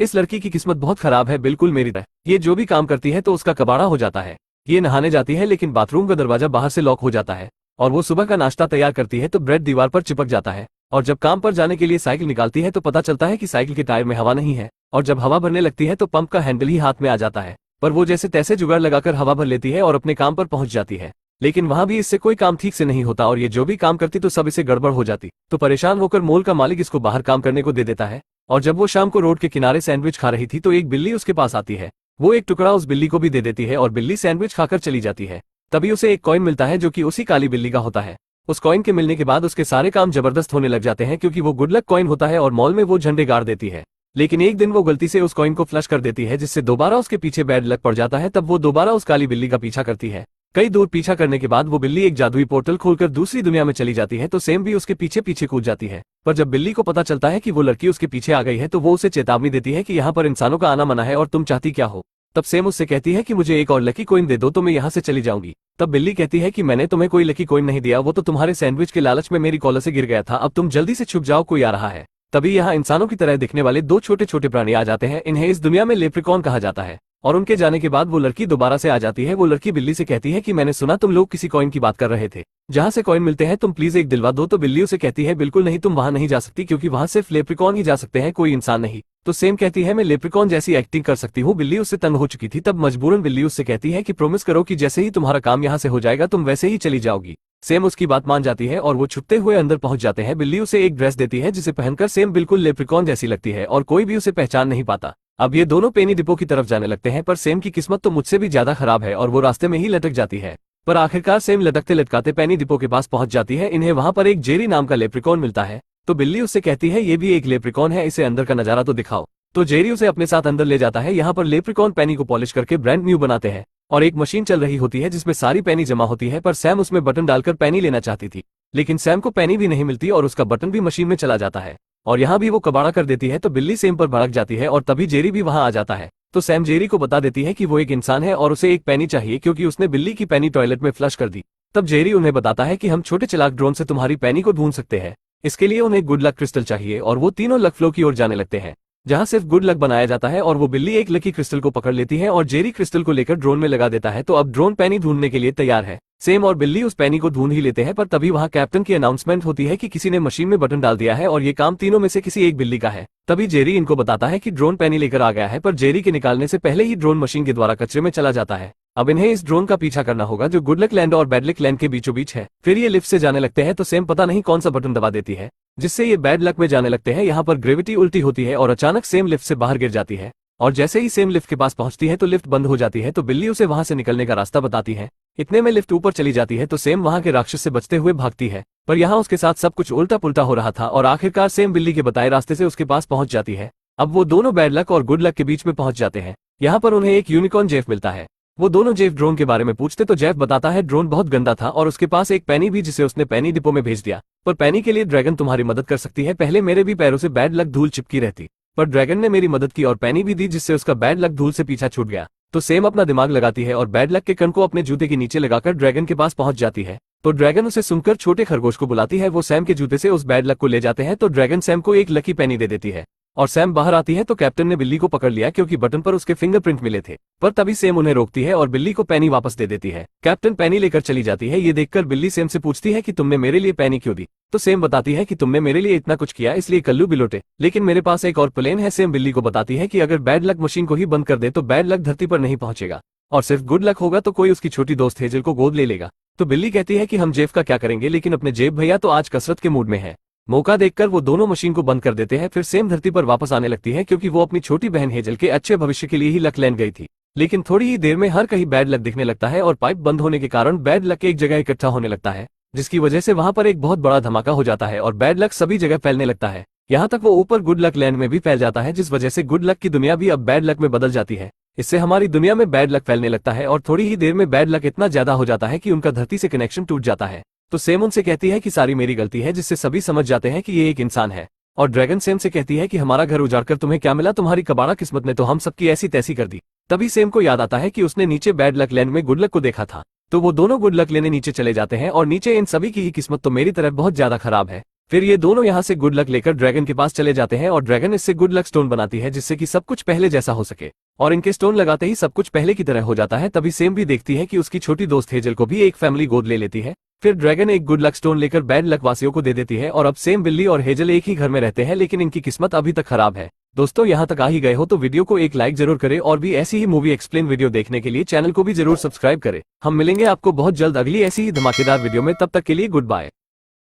इस लड़की की किस्मत बहुत खराब है, बिल्कुल मेरी तरह। ये जो भी काम करती है तो उसका कबाड़ा हो जाता है। ये नहाने जाती है लेकिन बाथरूम का दरवाजा बाहर से लॉक हो जाता है, और वो सुबह का नाश्ता तैयार करती है तो ब्रेड दीवार पर चिपक जाता है, और जब काम पर जाने के लिए साइकिल निकालती है तो पता चलता है कि साइकिल के टायर में हवा नहीं है, और जब हवा भरने लगती है तो पंप का हैंडल ही हाथ में आ जाता है। पर वो जैसे तैसे जुगाड़ लगाकर हवा भर लेती है और अपने काम पर पहुंच जाती है, लेकिन वहां भी इससे कोई काम ठीक से नहीं होता, और ये जो भी काम करती तो सब इसे गड़बड़ हो जाती। तो परेशान होकर मॉल का मालिक इसको बाहर काम करने को दे देता है। और जब वो शाम को रोड के किनारे सैंडविच खा रही थी तो एक बिल्ली उसके पास आती है। वो एक टुकड़ा उस बिल्ली को भी दे देती है और बिल्ली सैंडविच खाकर चली जाती है। तभी उसे एक कॉइन मिलता है जो कि उसी काली बिल्ली का होता है। उस कॉइन के मिलने के बाद उसके सारे काम जबरदस्त होने लग जाते हैं, क्योंकि वो गुड लक कॉइन होता है और मॉल में वो झंडे गाड़ देती है। लेकिन एक दिन वो गलती से उस कॉइन को फ्लश कर देती है, जिससे दोबारा उसके पीछे बैड लक पड़ जाता है। तब वो दोबारा उस काली बिल्ली का पीछा करती है। कई दूर पीछा करने के बाद वो बिल्ली एक जादुई पोर्टल खोलकर दूसरी दुनिया में चली जाती है, तो सेम भी उसके पीछे पीछे कूद जाती है। पर जब बिल्ली को पता चलता है कि वो लड़की उसके पीछे आ गई है तो वो उसे चेतावनी देती है कि यहाँ पर इंसानों का आना मना है और तुम चाहती क्या हो। तब सेम उससे कहती है कि मुझे एक और लकी कॉइन दे दो तो मैं यहाँ से चली जाऊंगी। तब बिल्ली कहती है कि मैंने तुम्हें कोई लकी कॉइन नहीं दिया, वो तो तुम्हारे सैंडविच के लालच में मेरी कॉलर से गिर गया था। अब तुम जल्दी से छुप जाओ, कोई आ रहा है। तभी यहाँ इंसानों की तरह दिखने वाले दो छोटे छोटे प्राणी आ जाते हैं। इन्हें इस दुनिया में लेप्रिकॉन कहा जाता है। और उनके जाने के बाद वो लड़की दोबारा से आ जाती है। वो लड़की बिल्ली से कहती है कि मैंने सुना तुम लोग किसी कॉइन की बात कर रहे थे, जहाँ से कॉइन मिलते हैं, तुम प्लीज एक दिलवा दो। तो बिल्ली उसे कहती है बिल्कुल नहीं, तुम वहां नहीं जा सकती, क्योंकि वहां सिर्फ लेप्रिकॉन ही जा सकते हैं, कोई इंसान नहीं। तो सेम कहती है मैं लेप्रिकॉन जैसी एक्टिंग कर सकती हूँ। बिल्ली उससे तंग हो चुकी थी। तब मजबूरन बिल्ली उससे कहती है कि प्रॉमिस करो कि जैसे ही तुम्हारा काम यहाँ से हो जाएगा तुम वैसे ही चली जाओगी। सेम उसकी बात मान जाती है और वो छुपते हुए अंदर पहुंच जाते हैं। बिल्ली उसे एक ड्रेस देती है जिसे पहनकर सेम बिल्कुल लेप्रिकॉन जैसी लगती है और कोई भी उसे पहचान नहीं पाता। अब ये दोनों पेनी डिपो की तरफ जाने लगते हैं, पर सेम की किस्मत तो मुझसे भी ज्यादा खराब है और वो रास्ते में ही लटक जाती है। पर आखिरकार सेम लटकते लटकाते पेनी डिपो के पास पहुंच जाती है। इन्हें वहां पर एक जेरी नाम का लेप्रिकॉन मिलता है। तो बिल्ली उससे कहती है ये भी एक लेप्रिकॉन है, इसे अंदर का नजारा तो दिखाओ। तो जेरी उसे अपने साथ अंदर ले जाता है। यहाँ पर लेप्रिकॉन पेनी को पॉलिश करके ब्रांड न्यू बनाते हैं, और एक मशीन चल रही होती है जिसमें सारी पेनी जमा होती है। पर सैम उसमें बटन डालकर पेनी लेना चाहती थी, लेकिन सैम को पेनी भी नहीं मिलती और उसका बटन भी मशीन में चला जाता है, और यहाँ भी वो कबाड़ा कर देती है। तो बिल्ली सेम पर भड़क जाती है और तभी जेरी भी वहां आ जाता है। तो सैम जेरी को बता देती है कि वो एक इंसान है और उसे एक पेनी चाहिए, क्योंकि उसने बिल्ली की पेनी टॉयलेट में फ्लश कर दी। तब जेरी उन्हें बताता है कि हम छोटे चालाक ड्रोन से तुम्हारी पेनी को ढूंढ सकते हैं। इसके लिए उन्हें गुड लक क्रिस्टल चाहिए, और वो तीनों लक फ्लो की ओर जाने लगते हैं, जहां सिर्फ गुड लक बनाया जाता है। और वो बिल्ली एक लकी क्रिस्टल को पकड़ लेती है और जेरी क्रिस्टल को लेकर ड्रोन में लगा देता है। तो अब ड्रोन पेनी ढूंढने के लिए तैयार है। सेम और बिल्ली उस पेनी को ढूंढ ही लेते हैं, पर तभी वहां कैप्टन की अनाउंसमेंट होती है कि किसी ने मशीन में बटन डाल दिया है और ये काम तीनों में से किसी एक बिल्ली का है। तभी जेरी इनको बताता है कि ड्रोन पेनी लेकर आ गया है, पर जेरी के निकालने से पहले ही ड्रोन मशीन के द्वारा कचरे में चला जाता है। अब इन्हें इस ड्रोन का पीछा करना होगा जो गुड लक लैंड और बैड लक लैंड के बीचों बीच है। फिर ये लिफ्ट से जाने लगते हैं, तो सेम पता नहीं कौन सा बटन दबा देती है जिससे ये बैड लक में जाने लगते हैं। यहाँ पर ग्रेविटी उल्टी होती है और अचानक सेम लिफ्ट से बाहर गिर जाती है, और जैसे ही सेम लिफ्ट के पास पहुंचती है तो लिफ्ट बंद हो जाती है। तो बिल्ली उसे वहां से निकलने का रास्ता बताती है। इतने में लिफ्ट ऊपर चली जाती है, तो सेम वहां के राक्षस से बचते हुए भागती है, पर यहाँ उसके साथ सब कुछ उल्टा पुल्टा हो रहा था, और आखिरकार सेम बिल्ली के बताए रास्ते से उसके पास पहुंच जाती है। अब वो दोनों बैड लक और गुड लक के बीच में पहुंच जाते हैं। यहाँ पर उन्हें एक यूनिकॉर्न जेफ मिलता है। वो दोनों जेफ ड्रोन के बारे में पूछते तो जेफ बताता है ड्रोन बहुत गंदा था और उसके पास एक पेनी भी, जिसे उसने पेनी डिपो में भेज दिया। पर पेनी के लिए ड्रैगन तुम्हारी मदद कर सकती है। पहले मेरे भी पैरों से बैड लक धूल चिपकी रहती, पर ड्रैगन ने मेरी मदद की और पेनी भी दी, जिससे उसका बैड लक धूल से पीछा छूट गया। तो सेम अपना दिमाग लगाती है और बैड लक के कण को अपने जूते के नीचे लगाकर ड्रैगन के पास पहुंच जाती है। तो ड्रैगन उसे सुनकर छोटे खरगोश को बुलाती है। वो सैम के जूते से उस बैड लक को ले जाते हैं, तो ड्रैगन सैम को एक लकी पेनी दे देती है, और सैम बाहर आती है। तो कैप्टन ने बिल्ली को पकड़ लिया, क्योंकि बटन पर उसके फिंगरप्रिंट मिले थे। पर तभी सेम उन्हें रोकती है और बिल्ली को पेनी वापस दे देती है। कैप्टन पेनी लेकर चली जाती है। ये देखकर बिल्ली सेम से पूछती है कि तुमने मेरे लिए पेनी क्यों दी। तो सेम बताती है कि तुमने मेरे लिए इतना कुछ किया इसलिए कल्लू बिलोटे, लेकिन मेरे पास एक और प्लान है। सेम बिल्ली को बताती है कि अगर बैड लक मशीन को ही बंद कर दे तो बैड लक धरती पर नहीं पहुंचेगा, और सिर्फ गुड लक होगा तो कोई उसकी छोटी दोस्त हेजल को गोद ले लेगा। तो बिल्ली कहती है कि हम जेफ का क्या करेंगे, लेकिन अपने जेब भैया तो आज कसरत के मूड में है। मौका देखकर वो दोनों मशीन को बंद कर देते हैं। फिर सेम धरती पर वापस आने लगती है, क्योंकि वो अपनी छोटी बहन हेजल के अच्छे भविष्य के लिए ही लक लैंड गई थी। लेकिन थोड़ी ही देर में हर कहीं बैड लक दिखने लगता है, और पाइप बंद होने के कारण बैड लक एक जगह इकट्ठा होने लगता है, जिसकी वजह से वहां पर एक बहुत बड़ा धमाका हो जाता है और बैड लक सभी जगह फैलने लगता है। यहाँ तक वो ऊपर गुड लक लैंड में भी फैल जाता है, जिस वजह से गुड लक की दुनिया भी अब बैड लक में बदल जाती है। इससे हमारी दुनिया में बैड लक फैलने लगता है, और थोड़ी ही देर में बैड लक इतना ज्यादा हो जाता है कि उनका धरती से कनेक्शन टूट जाता है। तो सेम उनसे कहती है कि सारी मेरी गलती है, जिससे सभी समझ जाते हैं कि ये एक इंसान है। और ड्रैगन सेम से कहती है कि हमारा घर उजाड़कर तुम्हें क्या मिला, तुम्हारी कबाड़ा किस्मत ने तो हम सबकी ऐसी तैसी कर दी। तभी सेम को याद आता है कि उसने नीचे बैड लक लैंड में गुड लक को देखा था। तो वो दोनों गुड लक लेने नीचे चले जाते हैं, और नीचे इन सभी की ही किस्मत तो मेरी तरफ बहुत ज्यादा खराब है। फिर ये दोनों यहाँ से गुड लक लेकर ड्रैगन के पास चले जाते हैं और ड्रैगन इससे गुड लक स्टोन बनाती है जिससे कि सब कुछ पहले जैसा हो सके। और इनके स्टोन लगाते ही सब कुछ पहले की तरह हो जाता है। तभी सेम भी देखती है कि उसकी छोटी दोस्त हेजल को भी एक फैमिली गोद ले लेती है। फिर ड्रैगन एक गुड लक स्टोन लेकर बैड लक वासियों को दे देती है और अब सेम बिल्ली और हेजल एक ही घर में रहते हैं, लेकिन इनकी किस्मत अभी तक खराब है। दोस्तों यहाँ तक आ ही गए हो तो वीडियो को एक लाइक जरूर करें और भी ऐसी ही मूवी एक्सप्लेन वीडियो देखने के लिए चैनल को भी जरूर सब्सक्राइब करें। हम मिलेंगे आपको बहुत जल्द अगली ऐसी ही धमाकेदार वीडियो में, तब तक के लिए गुड बाय।